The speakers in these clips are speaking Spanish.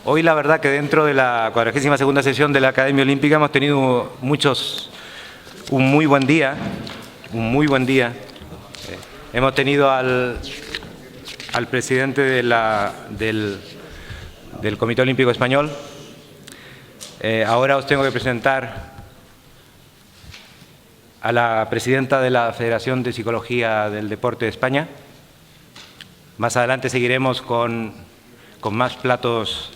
hoy la verdad que dentro de la 42ª sesión de la Academia Olímpica hemos tenido un muy buen día. Hemos tenido al presidente del Comité Olímpico Español. Ahora os tengo que presentar a la presidenta de la Federación de Psicología del Deporte de España. Más adelante seguiremos con más platos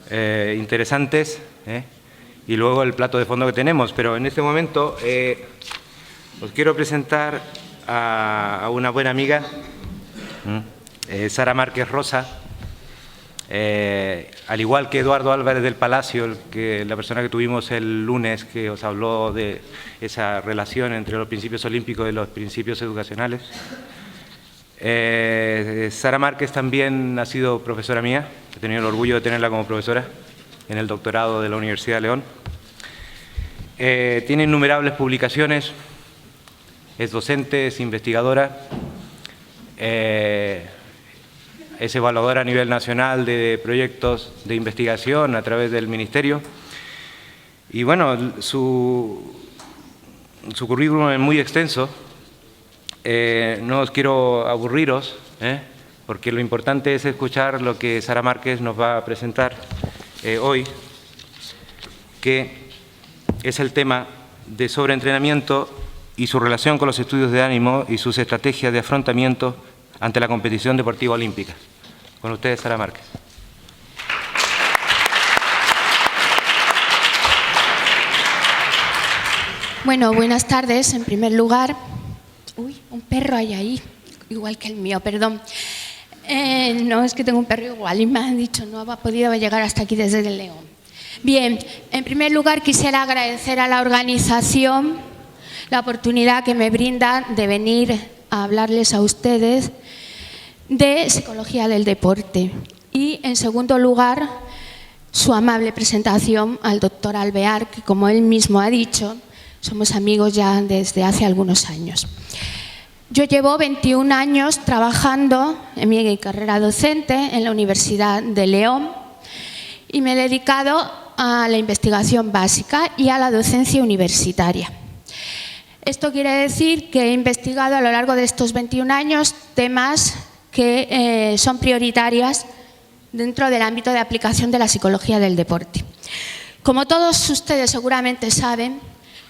interesantes y luego el plato de fondo que tenemos. Pero en este momento os quiero presentar a una buena amiga, Sara Márquez Rosa. Al igual que Eduardo Álvarez del Palacio, la persona que tuvimos el lunes, que os habló de esa relación entre los principios olímpicos y los principios educacionales. Sara Márquez también ha sido profesora mía, he tenido el orgullo de tenerla como profesora en el doctorado de la Universidad de León. Tiene innumerables publicaciones, es docente, es investigadora, es evaluadora a nivel nacional de proyectos de investigación a través del Ministerio. Y bueno, su currículum es muy extenso. No os quiero aburriros, porque lo importante es escuchar lo que Sara Márquez nos va a presentar hoy, que es el tema de sobreentrenamiento y su relación con los estudios de ánimo y sus estrategias de afrontamiento ante la competición deportiva olímpica. Con ustedes, Sara Márquez. Bueno, buenas tardes. En primer lugar, uy, un perro hay ahí, igual que el mío, perdón. No, es que tengo un perro igual y me han dicho no ha podido llegar hasta aquí desde el León. Bien, en primer lugar quisiera agradecer a la organización la oportunidad que me brinda de venir a hablarles a ustedes de psicología del deporte y, en segundo lugar, su amable presentación al doctor Alvear, que, como él mismo ha dicho, somos amigos ya desde hace algunos años. Yo llevo 21 años trabajando en mi carrera docente en la Universidad de León y me he dedicado a la investigación básica y a la docencia universitaria. Esto quiere decir que he investigado a lo largo de estos 21 años temas que son prioritarias dentro del ámbito de aplicación de la psicología del deporte. Como todos ustedes seguramente saben,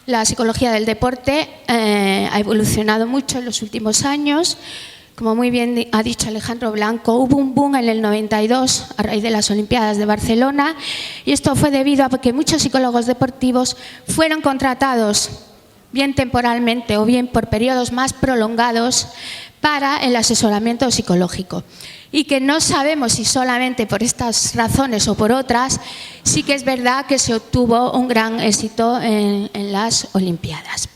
la psicología del deporte ha evolucionado mucho en los últimos años. Como muy bien ha dicho Alejandro Blanco, hubo un boom en el 92 a raíz de las Olimpiadas de Barcelona y esto fue debido a que muchos psicólogos deportivos fueron contratados bien temporalmente o bien por periodos más prolongados para el asesoramiento psicológico. Y que no sabemos si solamente por estas razones o por otras, sí que es verdad que se obtuvo un gran éxito en las Olimpiadas.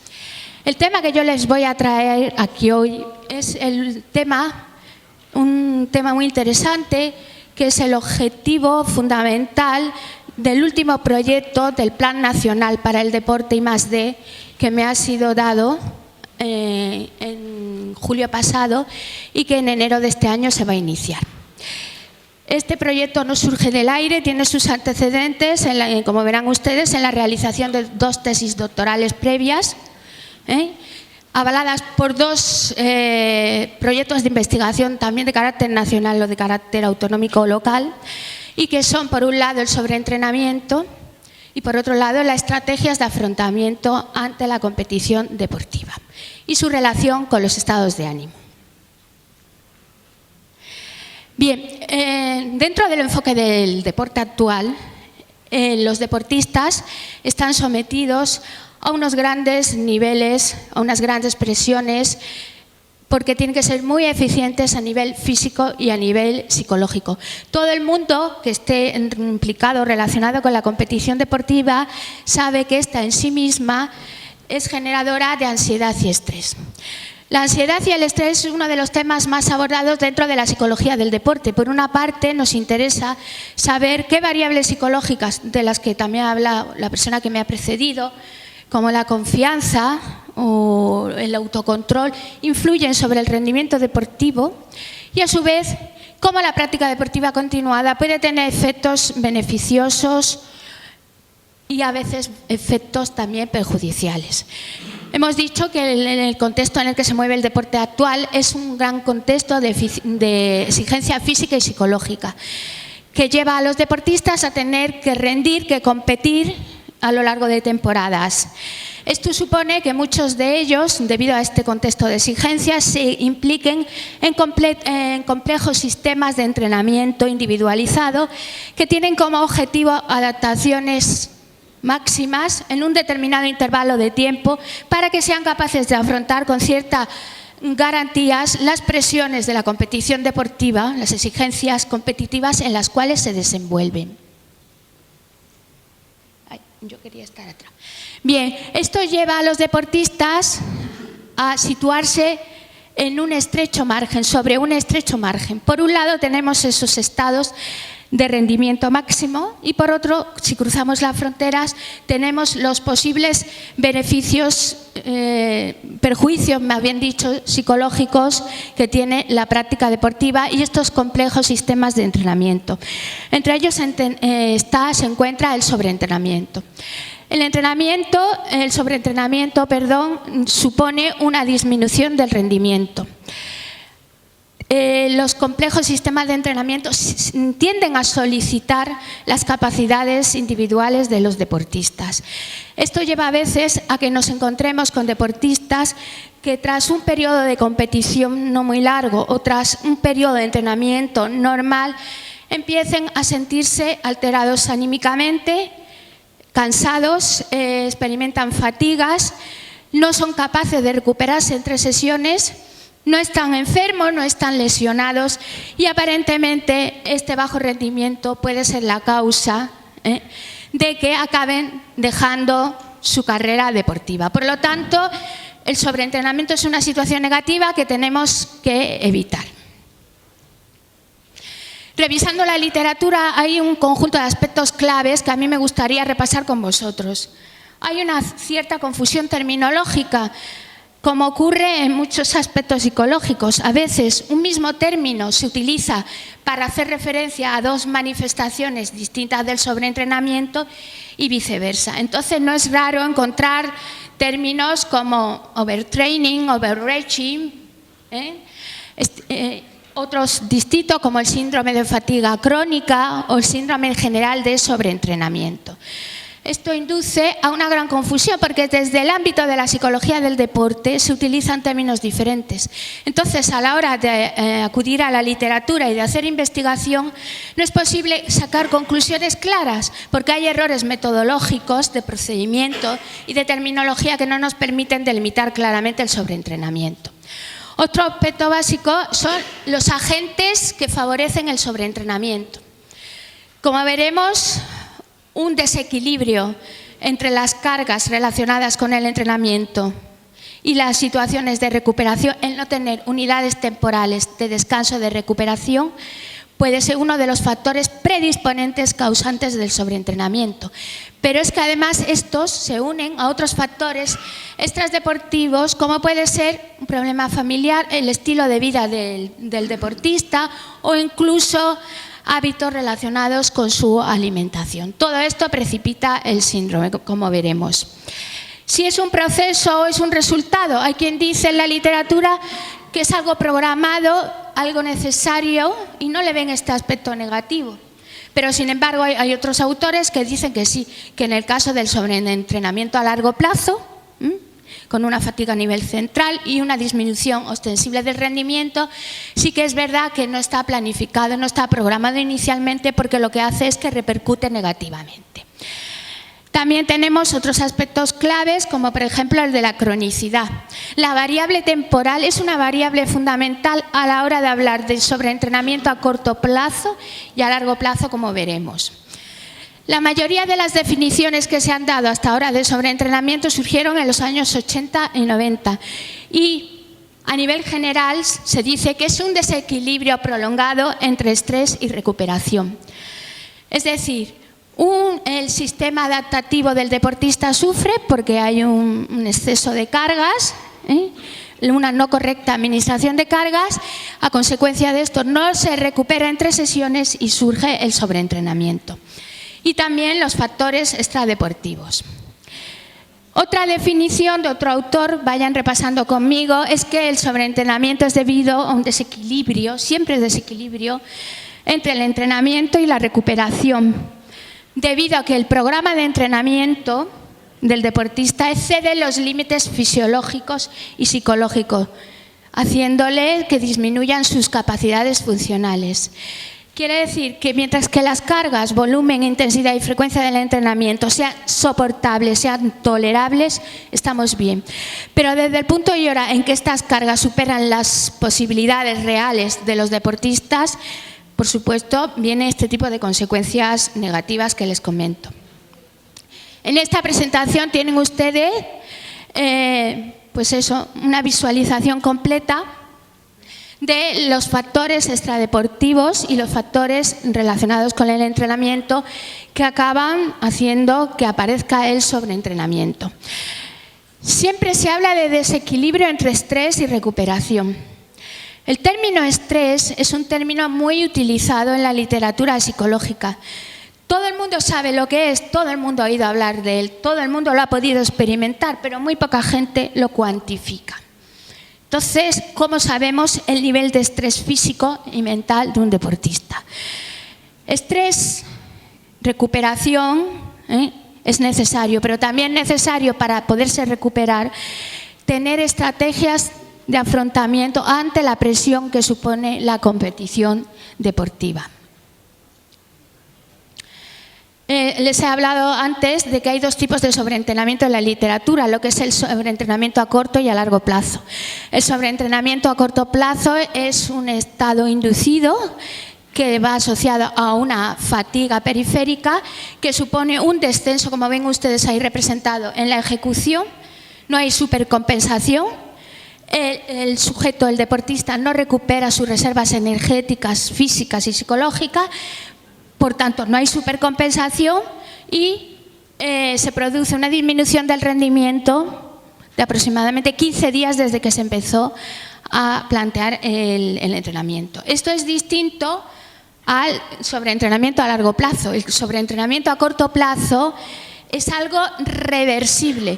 El tema que yo les voy a traer aquí hoy es un tema muy interesante, que es el objetivo fundamental del último proyecto del Plan Nacional para el Deporte I+D, que me ha sido dado en julio pasado y que en enero de este año se va a iniciar. Este proyecto no surge del aire, tiene sus antecedentes, como verán ustedes, en la realización de 2 tesis doctorales previas, avaladas por 2 proyectos de investigación también de carácter nacional o de carácter autonómico o local, y que son, por un lado, el sobreentrenamiento y, por otro lado, las estrategias de afrontamiento ante la competición deportiva y su relación con los estados de ánimo. Bien, dentro del enfoque del deporte actual, los deportistas están sometidos a unos grandes niveles, a unas grandes presiones, porque tienen que ser muy eficientes a nivel físico y a nivel psicológico. Todo el mundo que esté implicado, relacionado con la competición deportiva, sabe que esta en sí misma es generadora de ansiedad y estrés. La ansiedad y el estrés es uno de los temas más abordados dentro de la psicología del deporte. Por una parte, nos interesa saber qué variables psicológicas, de las que también ha hablado la persona que me ha precedido, como la confianza o el autocontrol, influyen sobre el rendimiento deportivo, y a su vez cómo la práctica deportiva continuada puede tener efectos beneficiosos y a veces efectos también perjudiciales. Hemos dicho que el contexto en el que se mueve el deporte actual es un gran contexto de exigencia física y psicológica, que lleva a los deportistas a tener que rendir, que competir a lo largo de temporadas. Esto supone que muchos de ellos, debido a este contexto de exigencia, se impliquen en complejos sistemas de entrenamiento individualizado que tienen como objetivo adaptaciones máximas en un determinado intervalo de tiempo para que sean capaces de afrontar con ciertas garantías las presiones de la competición deportiva, las exigencias competitivas en las cuales se desenvuelven. Ay, yo quería estar atrás. Bien, esto lleva a los deportistas a situarse en un estrecho margen, sobre un estrecho margen. Por un lado tenemos esos estados de rendimiento máximo y por otro, si cruzamos las fronteras, tenemos los posibles beneficios, perjuicios, más bien dicho, psicológicos que tiene la práctica deportiva y estos complejos sistemas de entrenamiento. Entre ellos se encuentra el sobreentrenamiento. El sobreentrenamiento, supone una disminución del rendimiento. Los complejos sistemas de entrenamiento tienden a solicitar las capacidades individuales de los deportistas. Esto lleva a veces a que nos encontremos con deportistas que tras un periodo de competición no muy largo o tras un periodo de entrenamiento normal empiecen a sentirse alterados anímicamente, cansados, experimentan fatigas, no son capaces de recuperarse entre sesiones, no están enfermos, no están lesionados y aparentemente este bajo rendimiento puede ser la causa de que acaben dejando su carrera deportiva. Por lo tanto, el sobreentrenamiento es una situación negativa que tenemos que evitar. Revisando la literatura hay un conjunto de aspectos claves que a mí me gustaría repasar con vosotros. Hay una cierta confusión terminológica, como ocurre en muchos aspectos psicológicos. A veces un mismo término se utiliza para hacer referencia a dos manifestaciones distintas del sobreentrenamiento y viceversa. Entonces no es raro encontrar términos como overtraining, overreaching, otros distintos como el síndrome de fatiga crónica o el síndrome general de sobreentrenamiento. Esto induce a una gran confusión porque desde el ámbito de la psicología del deporte se utilizan términos diferentes. Entonces, a la hora de acudir a la literatura y de hacer investigación, no es posible sacar conclusiones claras porque hay errores metodológicos, de procedimiento y de terminología que no nos permiten delimitar claramente el sobreentrenamiento. Otro aspecto básico son los agentes que favorecen el sobreentrenamiento. Como veremos, un desequilibrio entre las cargas relacionadas con el entrenamiento y las situaciones de recuperación, el no tener unidades temporales de descanso de recuperación, puede ser uno de los factores predisponentes causantes del sobreentrenamiento. Pero es que además estos se unen a otros factores extradeportivos, como puede ser un problema familiar, el estilo de vida del deportista o incluso hábitos relacionados con su alimentación. Todo esto precipita el síndrome, como veremos. Si es un proceso o es un resultado, hay quien dice en la literatura que es algo programado, algo necesario y no le ven este aspecto negativo. Pero sin embargo hay otros autores que dicen que sí, que en el caso del sobreentrenamiento a largo plazo, con una fatiga a nivel central y una disminución ostensible del rendimiento, sí que es verdad que no está planificado, no está programado inicialmente porque lo que hace es que repercute negativamente. También tenemos otros aspectos claves, como por ejemplo el de la cronicidad. La variable temporal es una variable fundamental a la hora de hablar del sobreentrenamiento a corto plazo y a largo plazo, como veremos. La mayoría de las definiciones que se han dado hasta ahora de sobreentrenamiento surgieron en los años 80 y 90 y a nivel general se dice que es un desequilibrio prolongado entre estrés y recuperación. Es decir, el sistema adaptativo del deportista sufre porque hay un exceso de cargas una no correcta administración de cargas, a consecuencia de esto no se recupera entre sesiones y surge el sobreentrenamiento. Y también los factores extradeportivos. Otra definición de otro autor, vayan repasando conmigo, es que el sobreentrenamiento es debido a un desequilibrio, siempre es desequilibrio, entre el entrenamiento y la recuperación, debido a que el programa de entrenamiento del deportista excede los límites fisiológicos y psicológicos, haciéndole que disminuyan sus capacidades funcionales. Quiere decir que mientras que las cargas, volumen, intensidad y frecuencia del entrenamiento sean soportables, sean tolerables, estamos bien. Pero desde el punto y hora en que estas cargas superan las posibilidades reales de los deportistas, por supuesto, viene este tipo de consecuencias negativas que les comento. En esta presentación tienen ustedes, pues eso, una visualización completa de los factores extradeportivos y los factores relacionados con el entrenamiento que acaban haciendo que aparezca el sobreentrenamiento. Siempre se habla de desequilibrio entre estrés y recuperación. El término estrés es un término muy utilizado en la literatura psicológica. Todo el mundo sabe lo que es, todo el mundo ha oído hablar de él, todo el mundo lo ha podido experimentar, pero muy poca gente lo cuantifica. Entonces, ¿cómo sabemos el nivel de estrés físico y mental de un deportista? Estrés, recuperación, es necesario, pero también necesario para poderse recuperar tener estrategias de afrontamiento ante la presión que supone la competición deportiva. Les he hablado antes de que hay dos tipos de sobreentrenamiento en la literatura, lo que es el sobreentrenamiento a corto y a largo plazo. El sobreentrenamiento a corto plazo es un estado inducido que va asociado a una fatiga periférica que supone un descenso, como ven ustedes ahí representado, en la ejecución. No hay supercompensación. El sujeto, el deportista, no recupera sus reservas energéticas, físicas y psicológicas. Por tanto, no hay supercompensación y se produce una disminución del rendimiento de aproximadamente 15 días desde que se empezó a plantear el entrenamiento. Esto es distinto al sobreentrenamiento a largo plazo. El sobreentrenamiento a corto plazo es algo reversible.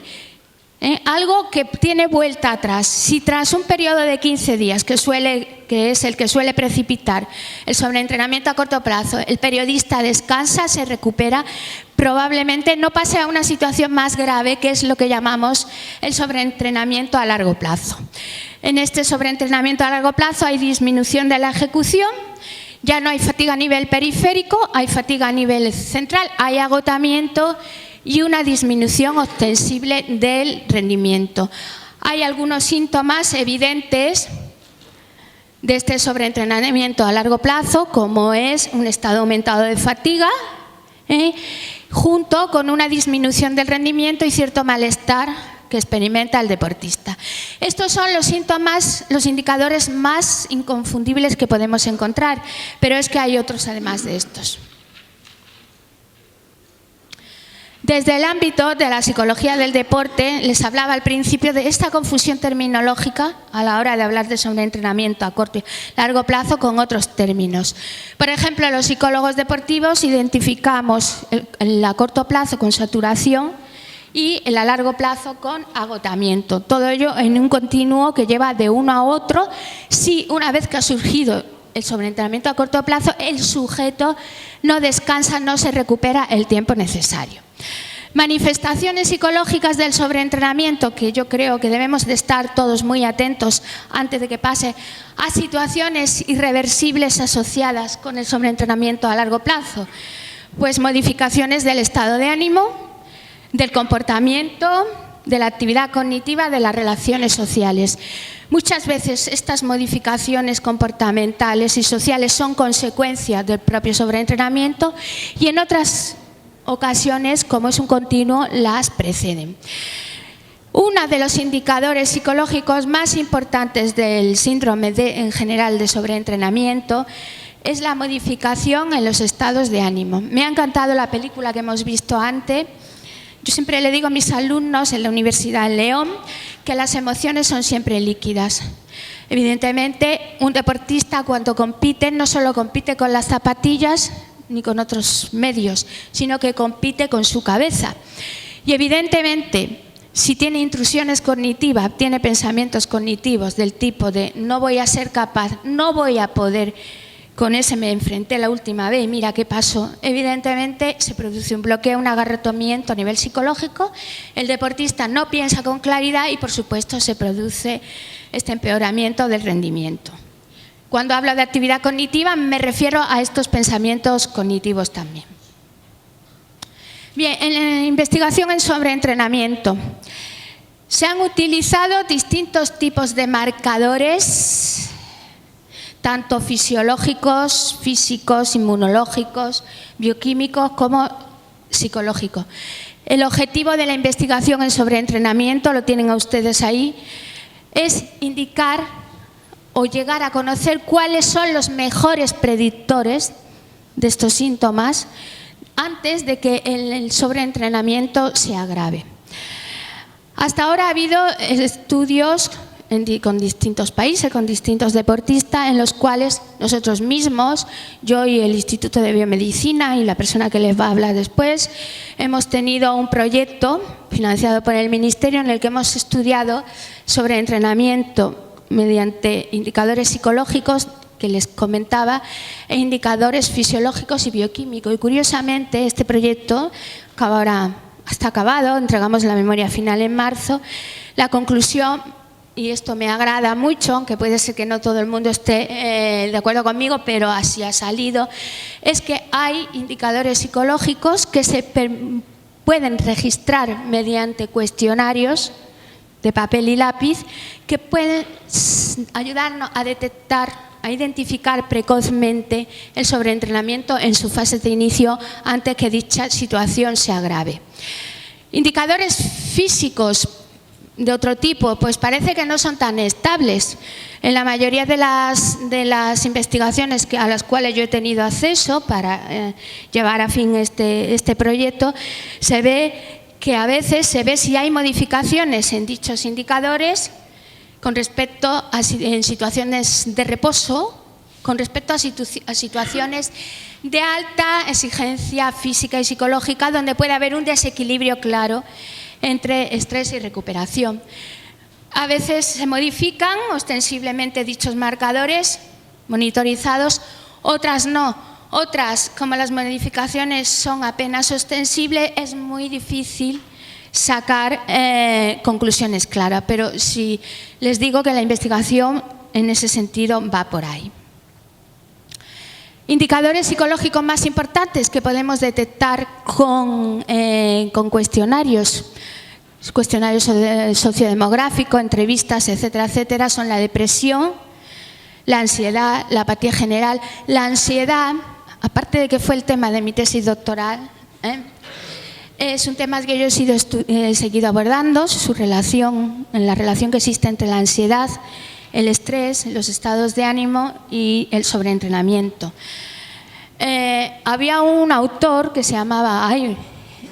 Algo que tiene vuelta atrás. Si tras un periodo de 15 días, que es el que suele precipitar el sobreentrenamiento a corto plazo, el periodista descansa, se recupera, probablemente no pase a una situación más grave, que es lo que llamamos el sobreentrenamiento a largo plazo. En este sobreentrenamiento a largo plazo hay disminución de la ejecución, ya no hay fatiga a nivel periférico, hay fatiga a nivel central, hay agotamiento y una disminución ostensible del rendimiento. Hay algunos síntomas evidentes de este sobreentrenamiento a largo plazo, como es un estado aumentado de fatiga, junto con una disminución del rendimiento y cierto malestar que experimenta el deportista. Estos son los síntomas, los indicadores más inconfundibles que podemos encontrar, pero es que hay otros además de estos. Desde el ámbito de la psicología del deporte, les hablaba al principio de esta confusión terminológica a la hora de hablar de sobreentrenamiento a corto y largo plazo con otros términos. Por ejemplo, los psicólogos deportivos identificamos el a corto plazo con saturación y el a largo plazo con agotamiento. Todo ello en un continuo que lleva de uno a otro. Si una vez que ha surgido el sobreentrenamiento a corto plazo, el sujeto no descansa, no se recupera el tiempo necesario. Manifestaciones psicológicas del sobreentrenamiento que yo creo que debemos de estar todos muy atentos antes de que pase a situaciones irreversibles asociadas con el sobreentrenamiento a largo plazo. Pues modificaciones del estado de ánimo, del comportamiento, de la actividad cognitiva, de las relaciones sociales. Muchas veces estas modificaciones comportamentales y sociales son consecuencia del propio sobreentrenamiento y en otras ocasiones, como es un continuo, las preceden. Uno de los indicadores psicológicos más importantes del síndrome en general de sobreentrenamiento es la modificación en los estados de ánimo. Me ha encantado la película que hemos visto antes, Yo siempre le digo a mis alumnos en la Universidad de León que las emociones son siempre líquidas. Evidentemente, un deportista cuando compite no solo compite con las zapatillas ni con otros medios, sino que compite con su cabeza. Y evidentemente, si tiene intrusiones cognitivas, tiene pensamientos cognitivos del tipo de no voy a ser capaz, no voy a poder, con ese me enfrenté la última vez y mira qué pasó, evidentemente se produce un bloqueo, un agarrotamiento a nivel psicológico, el deportista no piensa con claridad y por supuesto se produce este empeoramiento del rendimiento. Cuando hablo de actividad cognitiva me refiero a estos pensamientos cognitivos también. Bien, en la investigación en sobreentrenamiento se han utilizado distintos tipos de marcadores, tanto fisiológicos, físicos, inmunológicos, bioquímicos como psicológicos. El objetivo de la investigación en sobreentrenamiento, lo tienen a ustedes ahí, es indicar o llegar a conocer cuáles son los mejores predictores de estos síntomas antes de que el sobreentrenamiento se agrave. Hasta ahora ha habido estudios con distintos países, con distintos deportistas, en los cuales nosotros mismos, yo y el Instituto de Biomedicina y la persona que les va a hablar después, hemos tenido un proyecto financiado por el Ministerio en el que hemos estudiado sobre entrenamiento mediante indicadores psicológicos que les comentaba e indicadores fisiológicos y bioquímicos. Y curiosamente este proyecto ahora está acabado, entregamos la memoria final en marzo. La conclusión, y esto me agrada mucho, aunque puede ser que no todo el mundo esté de acuerdo conmigo, pero así ha salido, es que hay indicadores psicológicos que se pueden registrar mediante cuestionarios de papel y lápiz que pueden ayudarnos a detectar, a identificar precozmente el sobreentrenamiento en su fase de inicio antes que dicha situación se agrave. Indicadores físicos de otro tipo, pues parece que no son tan estables. En la mayoría de las investigaciones a las cuales yo he tenido acceso para llevar a fin este proyecto, se ve que a veces se ve si hay modificaciones en dichos indicadores con respecto en situaciones de reposo, con respecto a situaciones de alta exigencia física y psicológica, donde puede haber un desequilibrio claro entre estrés y recuperación. A veces se modifican ostensiblemente dichos marcadores monitorizados, otras no. Otras, como las modificaciones son apenas ostensibles, es muy difícil sacar conclusiones claras, pero sí les digo que la investigación en ese sentido va por ahí. Indicadores psicológicos más importantes que podemos detectar con cuestionarios sociodemográficos, entrevistas, etcétera, etcétera, son la depresión, la ansiedad, la apatía general. La ansiedad, aparte de que fue el tema de mi tesis doctoral, es un tema que yo he seguido abordando, la relación que existe entre la ansiedad, el estrés, los estados de ánimo y el sobreentrenamiento. Había un autor que se llamaba,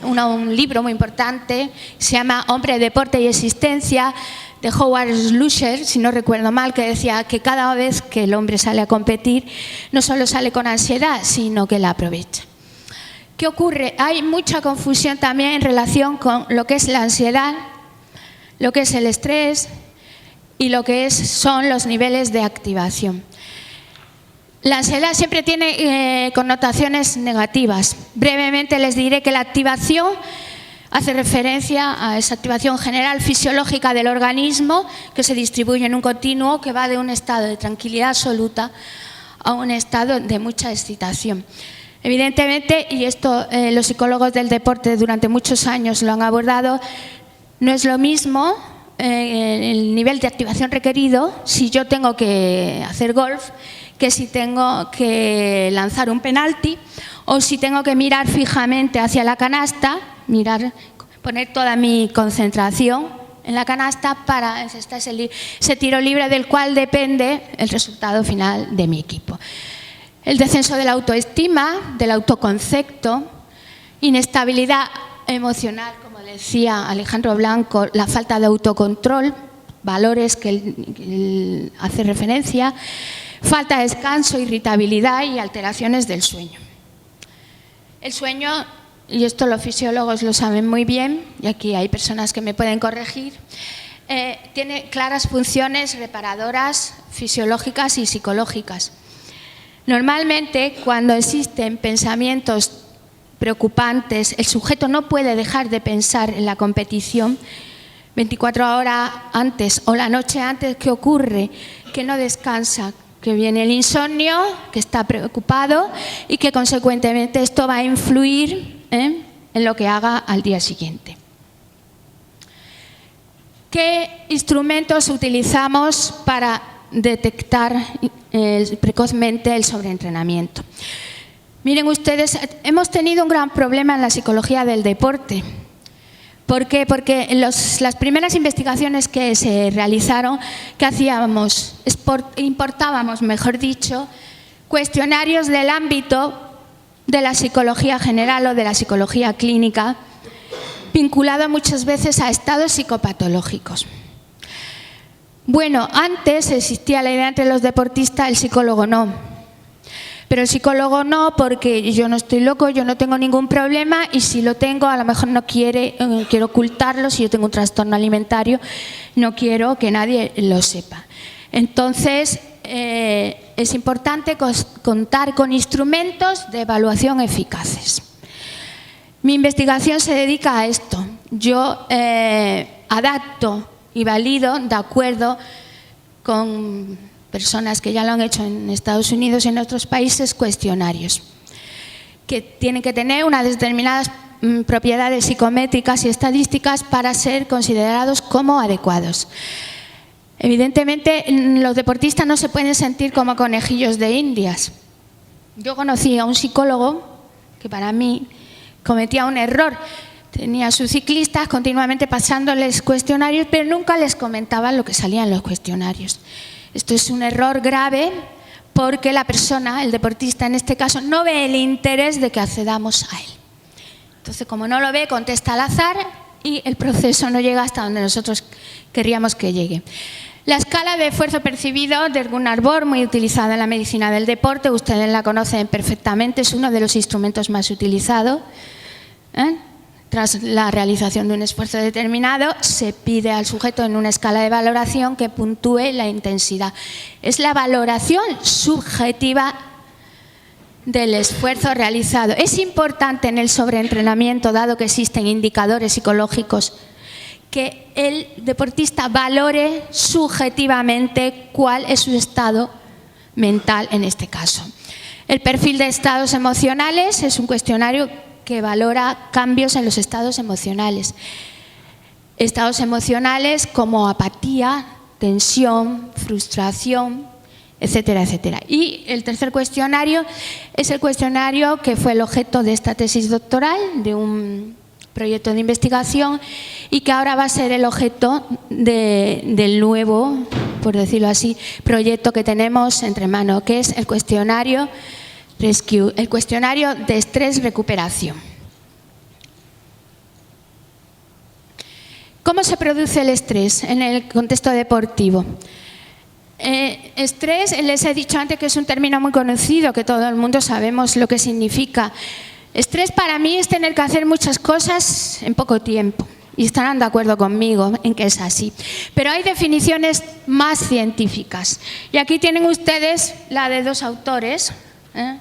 un libro muy importante, se llama Hombre, Deporte y Existencia, de Howard Schultz, si no recuerdo mal, que decía que cada vez que el hombre sale a competir, no solo sale con ansiedad, sino que la aprovecha. ¿Qué ocurre? Hay mucha confusión también en relación con lo que es la ansiedad, lo que es el estrés y lo que son los niveles de activación. La ansiedad siempre tiene connotaciones negativas. Brevemente les diré que la activación hace referencia a esa activación general fisiológica del organismo que se distribuye en un continuo que va de un estado de tranquilidad absoluta a un estado de mucha excitación. Evidentemente, y esto los psicólogos del deporte durante muchos años lo han abordado, no es lo mismo el nivel de activación requerido si yo tengo que hacer golf que si tengo que lanzar un penalti o si tengo que mirar fijamente hacia la canasta, poner toda mi concentración en la canasta para encestar ese tiro libre del cual depende el resultado final de mi equipo. El descenso de la autoestima, del autoconcepto, inestabilidad emocional, como decía Alejandro Blanco, la falta de autocontrol, valores que él hace referencia, falta de descanso, irritabilidad y alteraciones del sueño. El sueño, y esto los fisiólogos lo saben muy bien, y aquí hay personas que me pueden corregir, tiene claras funciones reparadoras, fisiológicas y psicológicas. Normalmente, cuando existen pensamientos preocupantes, el sujeto no puede dejar de pensar en la competición. 24 horas antes o la noche antes, ¿qué ocurre? Que no descansa, que viene el insomnio, que está preocupado y que consecuentemente esto va a influir en lo que haga al día siguiente. ¿Qué instrumentos utilizamos para detectar precozmente el sobreentrenamiento? Miren ustedes, hemos tenido un gran problema en la psicología del deporte. ¿Por qué? Porque las primeras investigaciones que se realizaron, ¿qué hacíamos? Importábamos, mejor dicho, cuestionarios del ámbito de la psicología general o de la psicología clínica, vinculado muchas veces a estados psicopatológicos. Bueno, antes existía la idea entre los deportistas, el psicólogo no. Pero el psicólogo no, porque yo no estoy loco, yo no tengo ningún problema y si lo tengo a lo mejor no quiero ocultarlo, si yo tengo un trastorno alimentario no quiero que nadie lo sepa. Entonces es importante contar con instrumentos de evaluación eficaces. Mi investigación se dedica a esto. Yo adapto y valido de acuerdo con personas que ya lo han hecho en Estados Unidos y en otros países, cuestionarios que tienen que tener unas determinadas propiedades psicométricas y estadísticas para ser considerados como adecuados. Evidentemente, los deportistas no se pueden sentir como conejillos de indias. Yo conocí a un psicólogo que para mí cometía un error. Tenía a sus ciclistas continuamente pasándoles cuestionarios, pero nunca les comentaba lo que salía en los cuestionarios. Esto es un error grave porque la persona, el deportista en este caso, no ve el interés de que accedamos a él. Entonces, como no lo ve, contesta al azar y el proceso no llega hasta donde nosotros querríamos que llegue. La escala de esfuerzo percibido de Gunnar-Borg, muy utilizada en la medicina del deporte, ustedes la conocen perfectamente, es uno de los instrumentos más utilizados. Tras la realización de un esfuerzo determinado, se pide al sujeto en una escala de valoración que puntúe la intensidad. Es la valoración subjetiva del esfuerzo realizado. Es importante en el sobreentrenamiento, dado que existen indicadores psicológicos, que el deportista valore subjetivamente cuál es su estado mental en este caso. El perfil de estados emocionales es un cuestionario que valora cambios en los estados emocionales. Estados emocionales como apatía, tensión, frustración, etcétera, etcétera. Y el tercer cuestionario es el cuestionario que fue el objeto de esta tesis doctoral, de un proyecto de investigación, y que ahora va a ser el objeto del nuevo, por decirlo así, proyecto que tenemos entre manos, que es el cuestionario Rescue, el cuestionario de estrés-recuperación. ¿Cómo se produce el estrés en el contexto deportivo? Estrés, les he dicho antes que es un término muy conocido, que todo el mundo sabemos lo que significa. Estrés para mí es tener que hacer muchas cosas en poco tiempo. Y estarán de acuerdo conmigo en que es así. Pero hay definiciones más científicas. Y aquí tienen ustedes la de dos autores,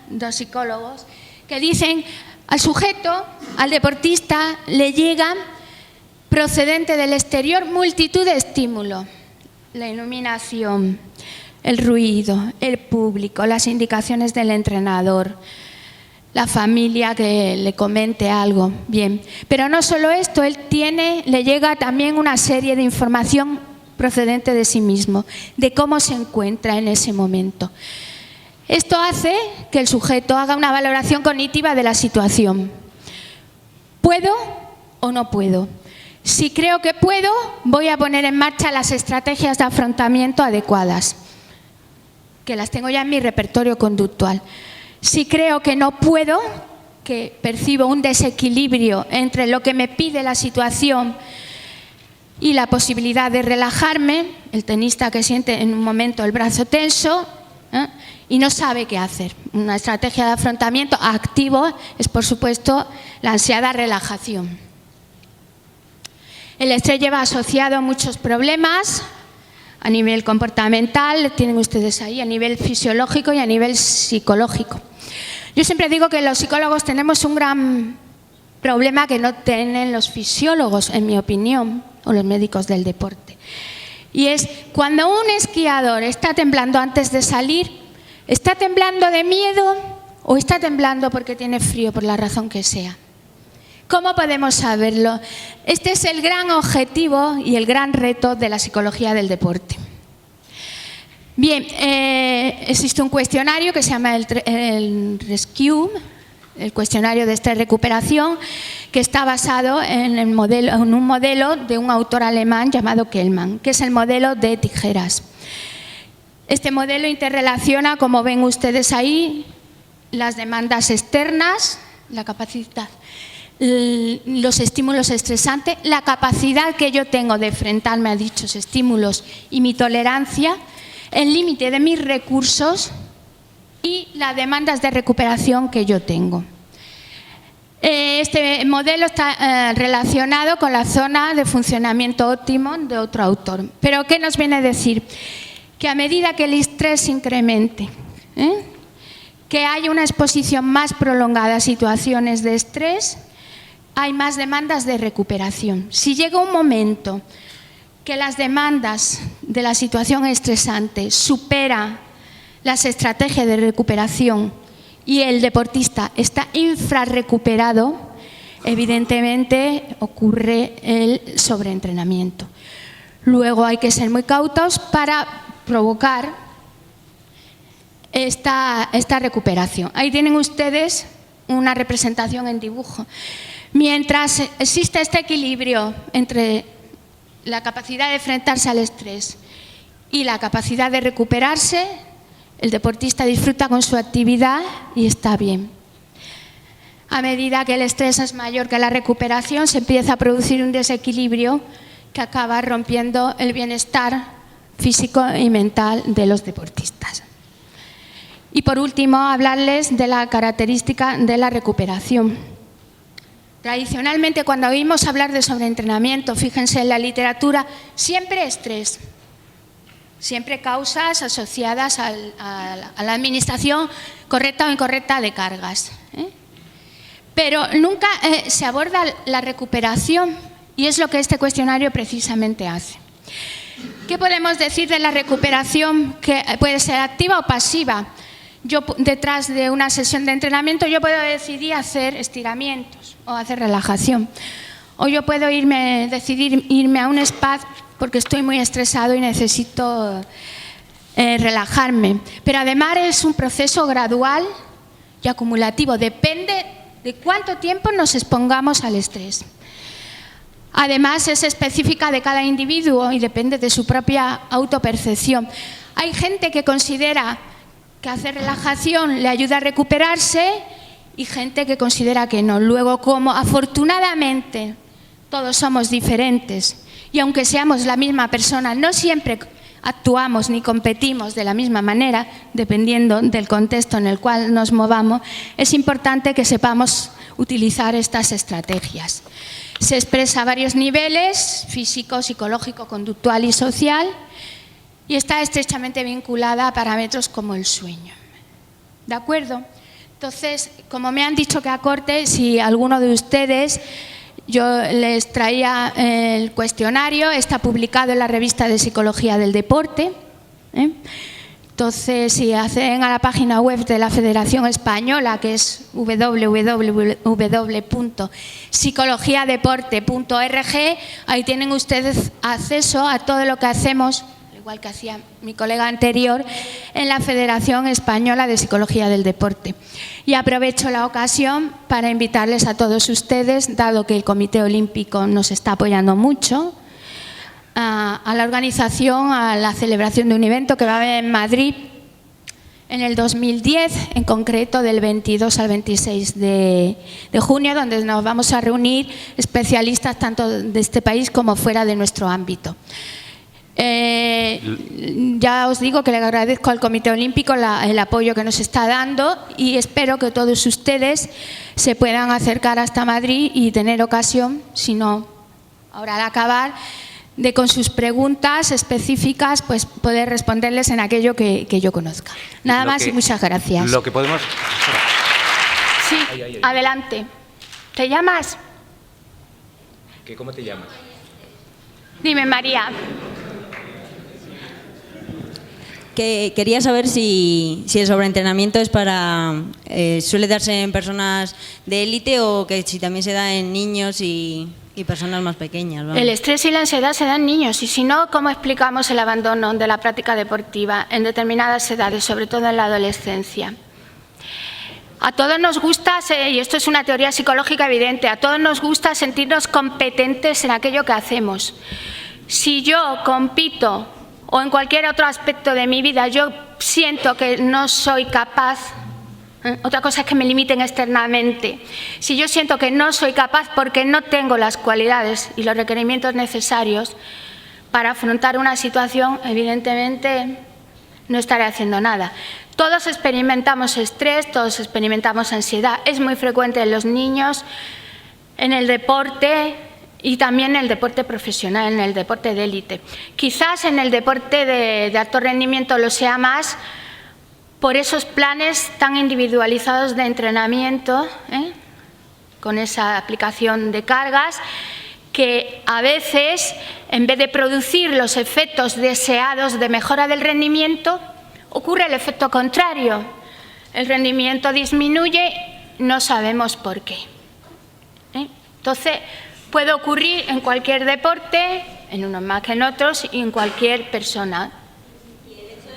dos psicólogos, que dicen al sujeto, al deportista, le llega procedente del exterior multitud de estímulos. La iluminación, el ruido, el público, las indicaciones del entrenador, la familia que le comente algo. Bien, pero no solo esto, le llega también una serie de información procedente de sí mismo, de cómo se encuentra en ese momento. Esto hace que el sujeto haga una valoración cognitiva de la situación. ¿Puedo o no puedo? Si creo que puedo, voy a poner en marcha las estrategias de afrontamiento adecuadas, que las tengo ya en mi repertorio conductual. Si creo que no puedo, que percibo un desequilibrio entre lo que me pide la situación y la posibilidad de relajarme, el tenista que siente en un momento el brazo tenso y no sabe qué hacer. Una estrategia de afrontamiento activo es, por supuesto, la ansiada relajación. El estrés lleva asociado muchos problemas a nivel comportamental, tienen ustedes ahí, a nivel fisiológico y a nivel psicológico. Yo siempre digo que los psicólogos tenemos un gran problema que no tienen los fisiólogos, en mi opinión, o los médicos del deporte. Y es cuando un esquiador está temblando antes de salir, ¿está temblando de miedo o está temblando porque tiene frío, por la razón que sea? ¿Cómo podemos saberlo? Este es el gran objetivo y el gran reto de la psicología del deporte. Bien, existe un cuestionario que se llama el RESCUE, el cuestionario de estrés-recuperación, que está basado en un modelo de un autor alemán llamado Kellmann, que es el modelo de tijeras. Este modelo interrelaciona, como ven ustedes ahí, las demandas externas, la capacidad, los estímulos estresantes, la capacidad que yo tengo de enfrentarme a dichos estímulos y mi tolerancia, el límite de mis recursos y las demandas de recuperación que yo tengo. Este modelo está relacionado con la zona de funcionamiento óptimo de otro autor. ¿Pero qué nos viene a decir? Que a medida que el estrés incremente, que haya una exposición más prolongada a situaciones de estrés, hay más demandas de recuperación. Si llega un momento que las demandas de la situación estresante supera las estrategias de recuperación y el deportista está infrarrecuperado, evidentemente ocurre el sobreentrenamiento. Luego hay que ser muy cautos para provocar esta recuperación. Ahí tienen ustedes una representación en dibujo. Mientras existe este equilibrio entre la capacidad de enfrentarse al estrés y la capacidad de recuperarse, el deportista disfruta con su actividad y está bien. A medida que el estrés es mayor que la recuperación, se empieza a producir un desequilibrio que acaba rompiendo el bienestar físico y mental de los deportistas. Y por último, hablarles de la característica de la recuperación. Tradicionalmente, cuando oímos hablar de sobreentrenamiento, fíjense en la literatura, siempre estrés. Siempre causas asociadas a la administración correcta o incorrecta de cargas. Pero nunca se aborda la recuperación y es lo que este cuestionario precisamente hace. ¿Qué podemos decir de la recuperación? Que puede ser activa o pasiva. Yo, detrás de una sesión de entrenamiento, yo puedo decidir hacer estiramientos o hacer relajación. O yo puedo decidir irme a un spa porque estoy muy estresado y necesito relajarme. Pero además es un proceso gradual y acumulativo. Depende de cuánto tiempo nos expongamos al estrés. Además es específica de cada individuo y depende de su propia autopercepción. Hay gente que considera que hacer relajación le ayuda a recuperarse y gente que considera que no. Luego, como afortunadamente todos somos diferentes y aunque seamos la misma persona, no siempre actuamos ni competimos de la misma manera, dependiendo del contexto en el cual nos movamos, es importante que sepamos utilizar estas estrategias. Se expresa a varios niveles, físico, psicológico, conductual y social, y está estrechamente vinculada a parámetros como el sueño. ¿De acuerdo? Entonces, como me han dicho que acorte, si alguno de ustedes, yo les traía el cuestionario, está publicado en la revista de Psicología del Deporte. Entonces, si acceden a la página web de la Federación Española, que es www.psicologiadeporte.org, ahí tienen ustedes acceso a todo lo que hacemos, igual que hacía mi colega anterior, en la Federación Española de Psicología del Deporte. Y aprovecho la ocasión para invitarles a todos ustedes, dado que el Comité Olímpico nos está apoyando mucho, a la organización, a la celebración de un evento que va a haber en Madrid en el 2010, en concreto del 22 al 26 de junio, donde nos vamos a reunir especialistas tanto de este país como fuera de nuestro ámbito. Ya os digo que le agradezco al Comité Olímpico el apoyo que nos está dando y espero que todos ustedes se puedan acercar hasta Madrid y tener ocasión, si no ahora al acabar, de con sus preguntas específicas pues poder responderles en aquello que yo conozca. Nada más y muchas gracias. Lo que podemos... Sí, adelante. ¿Te llamas? ¿Cómo te llamas? Dime, María. Que quería saber si el sobreentrenamiento es suele darse en personas de élite o que si también se da en niños y personas más pequeñas. Vamos. El estrés y la ansiedad se dan en niños y si no, ¿cómo explicamos el abandono de la práctica deportiva en determinadas edades, sobre todo en la adolescencia? A todos nos gusta, y esto es una teoría psicológica evidente, a todos nos gusta sentirnos competentes en aquello que hacemos. Si yo compito o en cualquier otro aspecto de mi vida yo siento que no soy capaz, otra cosa es que me limiten externamente, si yo siento que no soy capaz porque no tengo las cualidades y los requerimientos necesarios para afrontar una situación, evidentemente no estaré haciendo nada. Todos experimentamos estrés, todos experimentamos ansiedad, es muy frecuente en los niños, en el deporte y también en el deporte profesional, en el deporte de élite. Quizás en el deporte de alto rendimiento lo sea más por esos planes tan individualizados de entrenamiento, con esa aplicación de cargas, que a veces, en vez de producir los efectos deseados de mejora del rendimiento, ocurre el efecto contrario. El rendimiento disminuye, no sabemos por qué. Entonces, puede ocurrir en cualquier deporte, en unos más que en otros, y en cualquier persona. ¿Y el hecho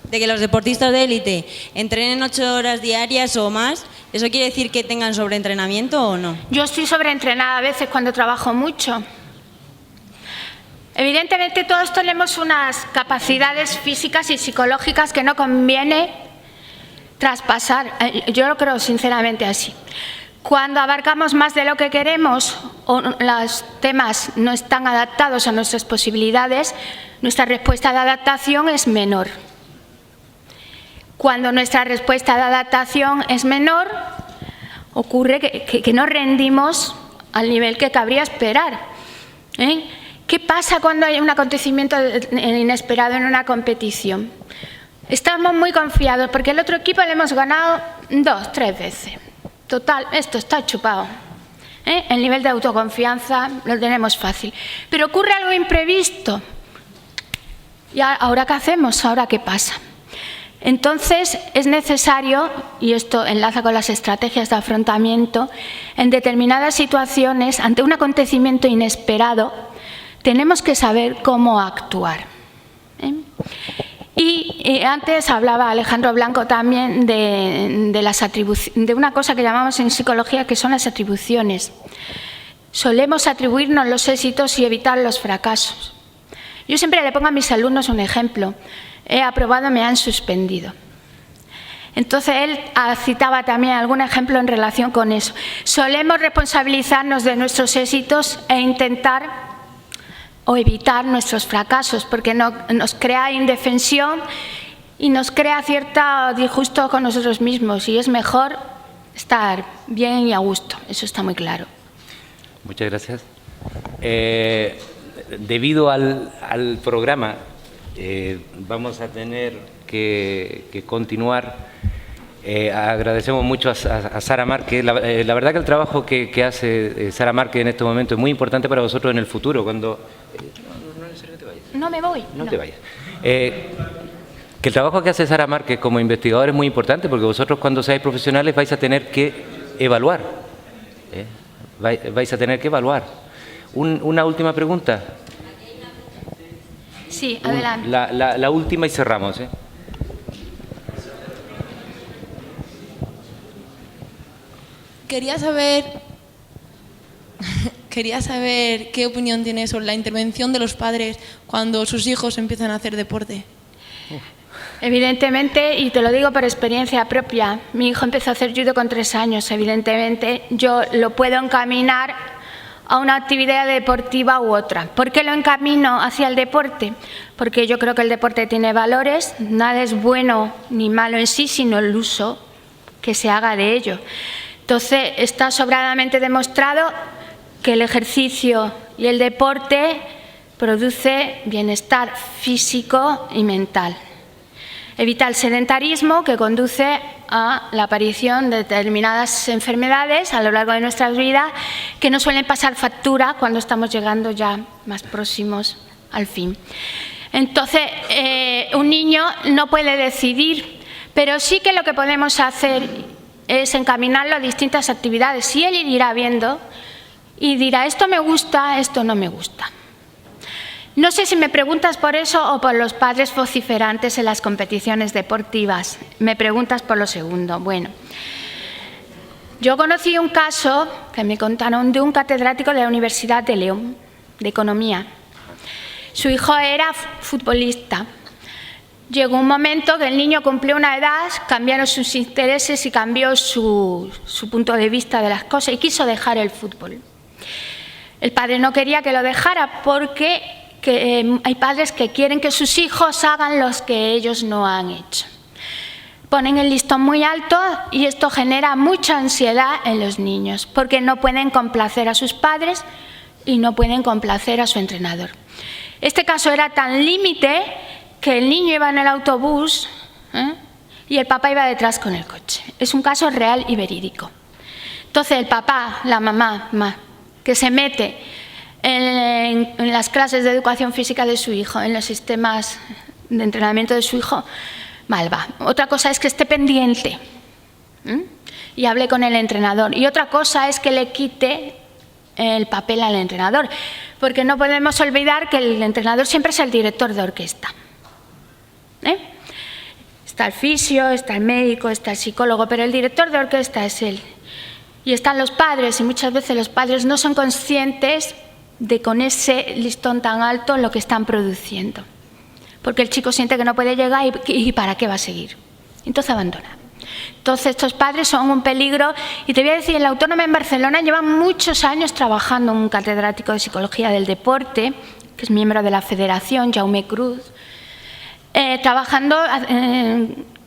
de que los deportistas de élite entrenen 8 horas diarias o más, eso quiere decir que tengan sobreentrenamiento o no? Yo estoy sobreentrenada a veces cuando trabajo mucho. Evidentemente todos tenemos unas capacidades físicas y psicológicas que no conviene traspasar. Yo lo creo sinceramente así. Cuando abarcamos más de lo que queremos o los temas no están adaptados a nuestras posibilidades, nuestra respuesta de adaptación es menor. Cuando nuestra respuesta de adaptación es menor, ocurre que no rendimos al nivel que cabría esperar. ¿Qué pasa cuando hay un acontecimiento inesperado en una competición? Estamos muy confiados porque el otro equipo le hemos ganado 2, 3 veces. Total, esto está chupado. El nivel de autoconfianza lo tenemos fácil. Pero ocurre algo imprevisto. ¿Y ahora qué hacemos? ¿Ahora qué pasa? Entonces es necesario, y esto enlaza con las estrategias de afrontamiento, en determinadas situaciones, ante un acontecimiento inesperado, tenemos que saber cómo actuar. Y antes hablaba Alejandro Blanco también de una cosa que llamamos en psicología que son las atribuciones. Solemos atribuirnos los éxitos y evitar los fracasos. Yo siempre le pongo a mis alumnos un ejemplo. He aprobado, me han suspendido. Entonces él citaba también algún ejemplo en relación con eso. Solemos responsabilizarnos de nuestros éxitos e intentar o evitar nuestros fracasos, porque nos crea indefensión y nos crea cierto disgusto con nosotros mismos, y es mejor estar bien y a gusto, eso está muy claro. Muchas gracias. Debido al programa, vamos a tener que continuar. Agradecemos mucho a Sara Márquez. La verdad que el trabajo que hace Sara Márquez en este momento es muy importante para vosotros en el futuro. Cuando no necesariamente te vayas. No me voy. No te vayas. Que el trabajo que hace Sara Márquez como investigador es muy importante porque vosotros cuando seáis profesionales vais a tener que evaluar. Vais a tener que evaluar. Una última pregunta. Sí, adelante. La última y cerramos. Quería saber quería saber qué opinión tiene sobre la intervención de los padres cuando sus hijos empiezan a hacer deporte. Evidentemente, y te lo digo por experiencia propia, mi hijo empezó a hacer judo con 3 años. Evidentemente, yo lo puedo encaminar a una actividad deportiva u otra. ¿Por qué lo encamino hacia el deporte? Porque yo creo que el deporte tiene valores, nada es bueno ni malo en sí, sino el uso que se haga de ello. Entonces, está sobradamente demostrado que el ejercicio y el deporte produce bienestar físico y mental. Evita el sedentarismo, que conduce a la aparición de determinadas enfermedades a lo largo de nuestra vida que nos suelen pasar factura cuando estamos llegando ya más próximos al fin. Entonces, un niño no puede decidir, pero sí que lo que podemos hacer es encaminarlo a distintas actividades y él irá viendo y dirá, esto me gusta, esto no me gusta. No sé si me preguntas por eso o por los padres vociferantes en las competiciones deportivas. Me preguntas por lo segundo. Bueno, yo conocí un caso que me contaron de un catedrático de la Universidad de León, de Economía. Su hijo era futbolista. Llegó un momento que el niño cumplió una edad, cambiaron sus intereses y cambió su punto de vista de las cosas y quiso dejar el fútbol. El padre no quería que lo dejara porque hay padres que quieren que sus hijos hagan los que ellos no han hecho. Ponen el listón muy alto y esto genera mucha ansiedad en los niños porque no pueden complacer a sus padres y no pueden complacer a su entrenador. Este caso era tan límite que el niño iba en el autobús y el papá iba detrás con el coche. Es un caso real y verídico. Entonces el papá, la mamá, que se mete en las clases de educación física de su hijo, en los sistemas de entrenamiento de su hijo, mal va. Otra cosa es que esté pendiente y hable con el entrenador. Y otra cosa es que le quite el papel al entrenador, porque no podemos olvidar que el entrenador siempre es el director de orquesta. Está el fisio, está el médico, está el psicólogo, pero el director de orquesta es él. Y están los padres, y muchas veces los padres no son conscientes de con ese listón tan alto lo que están produciendo. Porque el chico siente que no puede llegar y ¿para qué va a seguir? Entonces abandona. Entonces estos padres son un peligro y te voy a decir, en la Autónoma en Barcelona llevan muchos años trabajando un catedrático de Psicología del Deporte, que es miembro de la Federación, Jaume Cruz, trabajando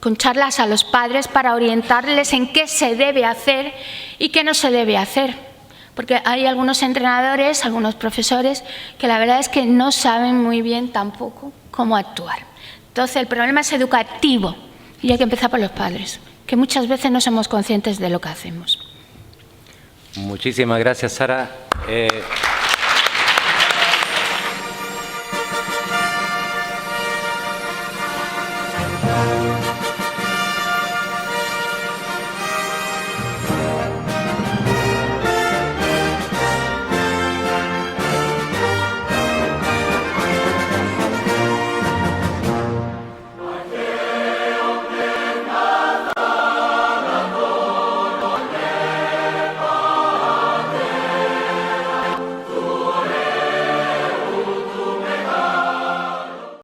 con charlas a los padres para orientarles en qué se debe hacer y qué no se debe hacer. Porque hay algunos entrenadores, algunos profesores, que la verdad es que no saben muy bien tampoco cómo actuar. Entonces el problema es educativo y hay que empezar por los padres, que muchas veces no somos conscientes de lo que hacemos. Muchísimas gracias, Sara.